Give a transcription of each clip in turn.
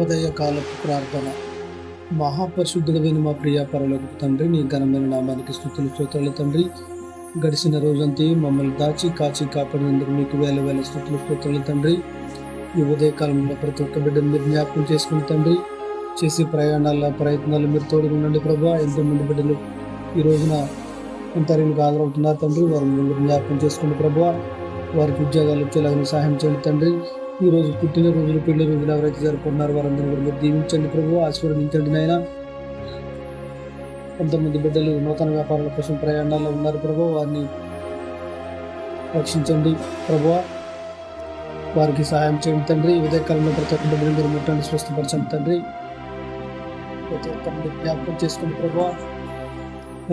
ఉదయకాలపు ప్రార్థన. మహాపరిశుద్ధుడైన మా ప్రియ పరలోకపు తండ్రి, నీ ఘనమైన నామానికి స్తుతులు స్తోత్రాలు తండ్రి. గడిచిన రోజంతా మమ్మల్ని దాచి కాచి కాపాడినందుకు మీకు వేల వేల స్తుతులు స్తోత్రాలు తండ్రి. ఈ ఉదయకాలంలో ప్రతి ఒక్క బిడ్డను మీరు జ్ఞాపకం చేసుకుని తండ్రి, చేసే ప్రయత్నాలు మీరు తోడుగుండండి ప్రభా. ఎంతోమంది బిడ్డలు ఈ రోజున ఇంటర్వ్యూలకు హాజరవుతున్నారు తండ్రి, వారిని మీరు జ్ఞాపకం చేసుకోండి ప్రభా. వారికి ఉద్యోగాలు వచ్చేలాగా సహాయం చేయండి తండ్రి. ఈ రోజు పుట్టినరోజులు, పెళ్లి రోజులు ఎవరైతే జరుపుకుంటున్నారో వారందరూ కూడా మీరు దీవించండి ప్రభు, ఆశీర్వదించండి నాయన. కొంతమంది బిడ్డలు నూతన వ్యాపారాల కోసం ప్రయాణాల్లో ఉన్నారు ప్రభు, వారిని రక్షించండి ప్రభు, వారికి సహాయం చేయండి తండ్రి. ఉదయకాలంలో ప్రతి ఒక్క బిడ్డలు మీరు ముట్టండి, స్వస్థపరచండి తండ్రి. ప్రతి ఒక్కరిని జ్ఞాపకం చేసుకోండి ప్రభు.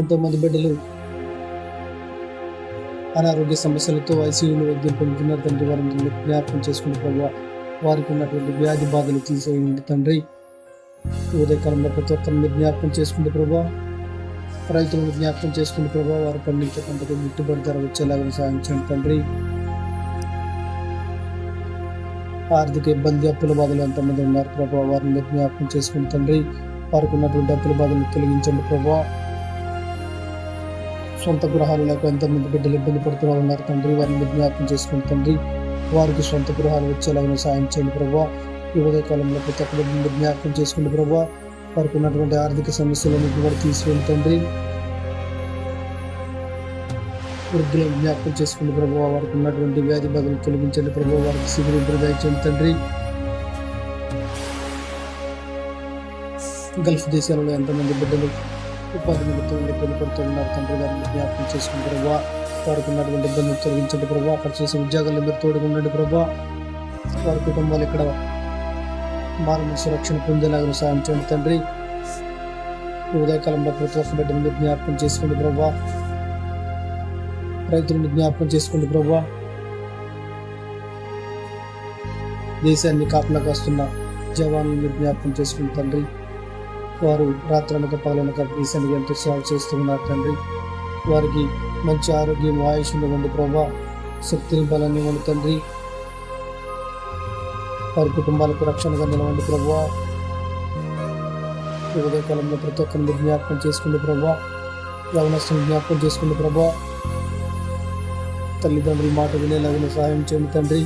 ఎంతోమంది బిడ్డలు అనారోగ్య సమస్యలతో ఐసీయూలో వైద్యం పొందుతున్నారు తండ్రి, వారిని జ్ఞాపకం చేసుకుని ప్రభావ. వారికి ఉన్నటువంటి వ్యాధి బాధలు తీసేయండి తండ్రి. ఉదయకాలంలో ప్రతి ఒక్కరిని మీరు జ్ఞాపకం చేసుకుంటే ప్రభావ. రైతులను జ్ఞాపకం చేసుకుని ప్రభావ, వారు పండించే పంటకు గిట్టుబాటు ధర వచ్చేలాగా సాయం చేయండి తండ్రి. ఆర్థిక ఇబ్బంది, అప్పుల బాధలు ఎంతమంది ఉన్నారు ప్రభావ, వారిని మీరు జ్ఞాపకం చేసుకుని తండ్రి. వారికి ఉన్నటువంటి అప్పుల బాధలు తొలగించండి ప్రభావ. సొంత గృహాలు లేక ఎంతమంది బిడ్డలు ఇబ్బంది పడుతూ ఉన్నారు తండ్రి, వారిని జ్ఞాపకం చేసుకుని తండ్రి. వారికి సొంత గృహాలు వచ్చేలాగా సాయం చేయండి ప్రభావ. ఈ ఉదయకాలంలో ప్రతి ఒక్క బిడ్డలు జ్ఞాపకం చేసుకుని ప్రభావ. వారికి ఉన్నటువంటి ఆర్థిక సమస్యలను కూడా తీసుకెళ్ళి తండ్రి. వృద్ధులను జ్ఞాపకం చేసుకుని ప్రభావ, వారికి ఉన్నటువంటి వ్యాధి బాధలు తొలగించండి ప్రభావ. వారికి శిబిరం దయచేయండి తండ్రి. గల్ఫ్ దేశాలలో ఎంతమంది బిడ్డలు ఉపాధి నిమిత్తం ఇబ్బంది పడుతూ ఉన్నారు తండ్రి, వారిని జ్ఞాపకం చేసుకుని ప్రభావ. వారికి ఉన్నటువంటి ఇబ్బందులు తొలగించండి ప్రభావ. అక్కడ చేసే ఉద్యోగాల్లో మీరు తోడుగా ఉండండి ప్రభావ. వారి కుటుంబాలు ఇక్కడ మానవ సురక్షణ పొందేలాగా సాయం చేయండి తండ్రి. ఉదయకాలంలో ప్రతి ఒక్క బిడ్డను మీరు జ్ఞాపకం చేసుకోండి ప్రభావ. రైతులను జ్ఞాపకం చేసుకోండి ప్రభావ. దేశాన్ని కాపలా కాస్తున్న జవాన్లను మీరు జ్ఞాపకం చేసుకోండి తండ్రి. వారు రాత్రనక పగలనక దేశానికి ఎంతో సేవ చేస్తూ ఉన్నారు తండ్రి. వారికి మంచి ఆరోగ్యం, ఆయుష్ ఇవ్వండి ప్రభా. శక్తిని, బలాన్ని ఇవ్వండి తండ్రి. వారి కుటుంబాలకు రక్షణగా నిలవండి ప్రభా. ఉదయకాలంలో ప్రతి ఒక్కరిని జ్ఞాపకం చేసుకుంది ప్రభా. యవనస్తుని జ్ఞాపకం చేసుకుంది ప్రభా. తల్లిదండ్రుల మాట వినేలాగిన సహాయం చేయండి తండ్రి.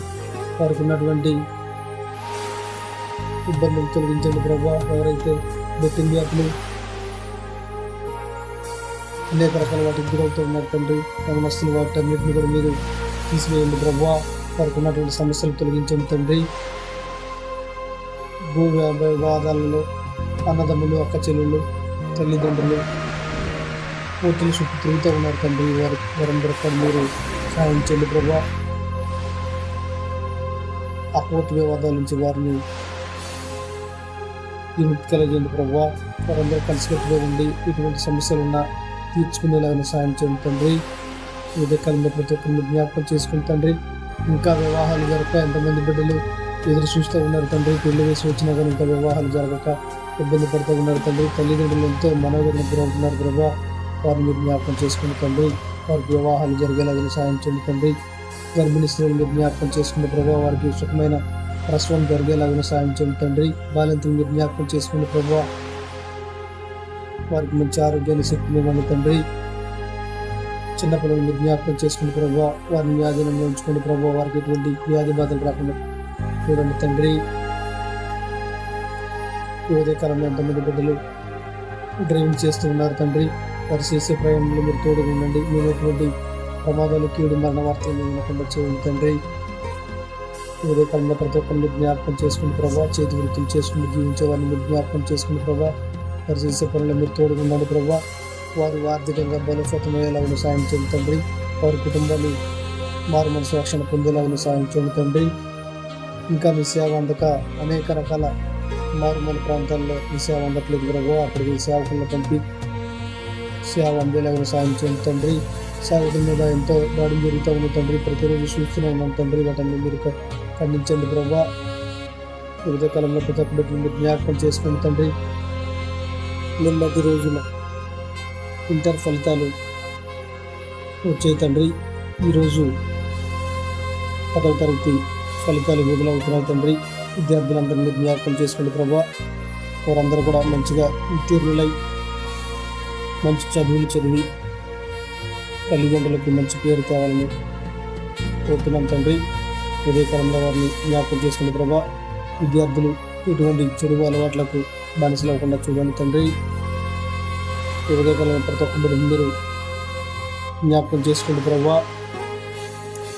వారికి ఉన్నటువంటి ఇబ్బందులు తొలగించండి ప్రభా. ఎవరైతే బెట్టింగ్ యాప్లు అనేక రకాల వాటికి గురవుతూ ఉన్నారు తండ్రి, యవనస్తులు వాటి అన్నింటినీ కూడా మీరు తీసివేయండి ప్రభా. వారికి ఉన్నటువంటి సమస్యలు తొలగించండి తండ్రి. భూ వివాదాలలో అన్నదమ్ములు, అక్క చెల్లెళ్ళు, తల్లిదండ్రులు పూర్తులు చుట్టూ తిరుగుతూ ఉన్నారు తండ్రి. వారందరూ కూడా మీరు సహాయం చేయండి ప్రభా. ఆ కోర్టు వివాదాల నుంచి వారిని విముక్తి కలిగేందుకు ప్రభావ. వారందరూ కలిసికట్టుగా ఉండి ఇటువంటి సమస్యలు ఉన్నా తీర్చుకునేలాగా సాయం చేయండి తండ్రి. ఉదయకాలంలో ప్రతి ఒక్కరిని జ్ఞాపకం చేసుకుని తండ్రి. ఇంకా వివాహాలు జరగక ఎంతమంది బిడ్డలు ఎదురు చూస్తూ ఉన్నారు తండ్రి. పెళ్లి వయసు వచ్చినా కానీ ఇంకా వివాహాలు జరగక ఇబ్బంది పడుతూ ఉన్నారు తండ్రి. తల్లిదండ్రులు ఎంతో మనోవేదన గురవుతున్నారు ప్రభావ. వారిని మీరు జ్ఞాపకం చేసుకుని తండ్రి. వారికి వివాహాలు జరిగేలాగా సాయం చేయండి తండ్రి. గర్భిణీ స్త్రీలు మీరు జ్ఞాపకం చేసుకునే ప్రభావ. వారికి సుఖమైన ప్రసవం జరిగేలాగా సాయం చేయండి తండ్రి. బాలింతలు మీరు జ్ఞాపకం చేసుకునే ప్రభావ. వారికి మంచి ఆరోగ్యాన్ని, శక్తిని ఇవ్వండి తండ్రి. చిన్నపిల్లలు మీరు జ్ఞాపకం చేసుకునే ప్రభావ. వారిని వ్యాధులను ఉంచుకునే ప్రభావ. వారికి ఎటువంటి వ్యాధి బాధలు రాకుండా చూడండి తండ్రి. ఉదయకాలంలో ఎంతమంది బిడ్డలు డ్రైవింగ్ చేస్తూ ఉన్నారు తండ్రి. వారు చేసే ప్రయాణంలో మీరు తోడుగా ఉండండి. మీరు ఎటువంటి ప్రమాదాలు, కీడు, మరణ వార్తలు వినకుండా చేయండి తండ్రి. ఉదయకాలంలో ప్రతి ఒక్కరిని జ్ఞాపకం చేసుకుని ప్రభావ. చేతి వృత్తులు చేసుకుని జీవించే వారిని మీరు జ్ఞాపకం చేసుకుని ప్రభావ. వారు చేసే పనులు మీరు తోడుగా ఉండండి ప్రభావ. వారు ఆర్థికంగా బలోపేతమయ్యేలాగా సాయం చేయండి తండ్రి. వారి కుటుంబాలు మారు మనసు రక్షణ పొందేలాగా సాయం చేయండి తండ్రి. ఇంకా మీ సేవ అందక అనేక రకాల మారుమూల ప్రాంతాల్లో మీ సేవ అందట్లేదు ప్రభావ. అక్కడికి సేవకులను పంపి సేవ అందేలాగా సాయం చేయండి తండ్రి. సేవకుల మీద ఎంతో దాడులు జరుగుతూ ఉంది తండ్రి. ప్రతిరోజు చూస్తూనే ఉన్నాం తండ్రి. వాటిని మీరు ఖండించండి ప్రభావ. ఉదయకాలంలో ప్రతి ఒక్క బిడ్డను జ్ఞాపకం చేసుకోండి తండ్రి. నిన్నటి రోజున ఇంటర్ ఫలితాలు వచ్చాయి తండ్రి. ఈరోజు 10వ తరగతి ఫలితాలు విడుదలవుతున్నాయి తండ్రి. విద్యార్థులందరినీ జ్ఞాపకం చేసుకోండి ప్రభా. వారందరూ కూడా మంచిగా ఉత్తీర్ణులై మంచి చదువులు చదివి తల్లిదండ్రులకు మంచి పేరు తేవాలని కోరుతున్నాం తండ్రి. ఉదయకాలంలో వారిని జ్ఞాపకం చేసుకునే ప్రభా. విద్యార్థులు ఎటువంటి చెడు అలవాట్లకు బానిసలవ్వకుండా చూడండి తండ్రి. ఉదయకాలంలో ప్రతి ఒక్క బిడ్డలు జ్ఞాపకం చేసుకునే ప్రభా.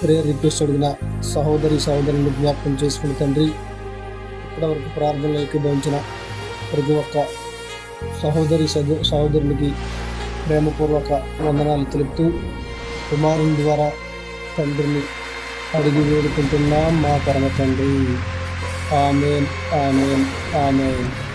ప్రేయర్ రిక్వెస్ట్ అడిగిన సహోదరులను జ్ఞాపకం చేసుకుని తండ్రి. ఇప్పటివరకు ప్రార్థనలో ఏకీభవించిన ప్రతి ఒక్క సహోదరునికి ప్రేమపూర్వక వందనాలు తెలుపుతూ కుమారుని ద్వారా తండ్రిని అడిగి వేడుకుంటున్నాం మా పరమ తండ్రి. ఆమేన్, ఆమేన్, ఆమేన్.